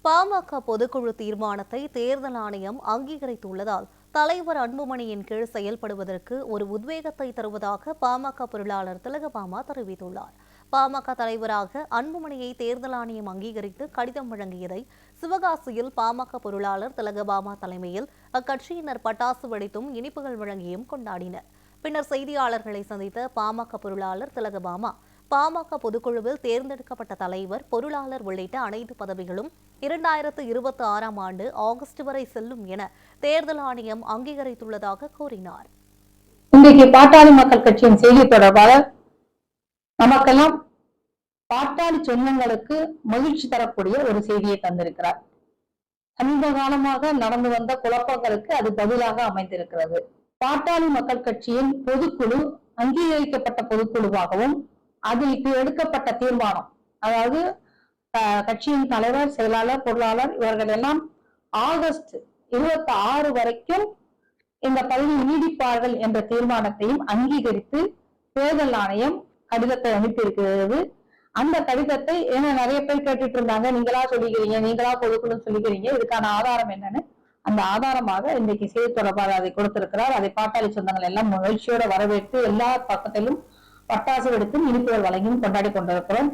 பாமக பொதுக்குழு தீர்மானத்தை தேர்தல் ஆணையம் அங்கீகரித்துள்ளதால் தலைவர் அன்புமணியின் கீழ் செயல்படுவதற்கு ஒரு உத்வேகத்தை தருவதாக பாமக பொருளாளர் திலகபாமா தெரிவித்துள்ளார். பாமக தலைவராக அன்புமணியை தேர்தல் ஆணையம் அங்கீகரித்து கடிதம் வழங்கியதை சிவகாசியில் பாமக பொருளாளர் திலகபாமா தலைமையில் அக்கட்சியினர் பட்டாசு வெடித்தும் இனிப்புகள் வழங்கியும் கொண்டாடினர். பின்னர் செய்தியாளர்களை சந்தித்த பாமக பொருளாளர் திலகபாமா, பாமக பொதுக்குழுவில் தேர்ந்தெடுக்கப்பட்ட தலைவர், பொருளாளர் உள்ளிட்ட அனைத்து பதவிகளும் 2026ஆம் ஆண்டு ஆகஸ்ட் வரை செல்லும் என தேர்தல் ஆணையம் அங்கீகரித்துள்ளதாக கூறினார். இன்றைக்கு பாட்டாளி மக்கள் கட்சியின் செய்தி தொடர்பாளர் நமக்கெல்லாம் பாட்டாளி சொந்தங்களுக்கு மகிழ்ச்சி தரக்கூடிய ஒரு செய்தியை தந்திருக்கிறார். சமீப காலமாக நடந்து வந்த குழப்பங்களுக்கு அது பதிலாக அமைந்திருக்கிறது. பாட்டாளி மக்கள் கட்சியின் பொதுக்குழு அங்கீகரிக்கப்பட்ட பொதுக்குழுவாகவும் அதில் எடுக்கப்பட்ட தீர்மானம், அதாவது கட்சியின் தலைவர், செயலாளர், பொருளாளர் இவர்கள் எல்லாம் ஆகஸ்ட் 26 வரைக்கும் இந்த பதவி நீடிப்பார்கள் என்ற தீர்மானத்தையும் அங்கீகரித்து தேர்தல் ஆணையம் கடிதத்தை அனுப்பியிருக்கிறது. அந்த கடிதத்தை நிறைய பேர் கேட்டுட்டு இருந்தாங்க, நீங்களா சொல்லிக்கிறீங்க, நீங்களா பொதுக்குழு சொல்லிக்கிறீங்க, இதுக்கான ஆதாரம் என்னன்னு அந்த ஆதாரமாக இன்றைக்கு செய்தி தொடர்பாளர் அதை கொடுத்திருக்கிறார். அதை பாட்டாளி சொந்தங்கள் எல்லாம் மகிழ்ச்சியோட வரவேற்று எல்லா பக்கத்திலும் பட்டாசு வெடித்தும் இனிப்புகள் வழங்கியும் கொண்டாடி கொண்டிருக்கிறோம்.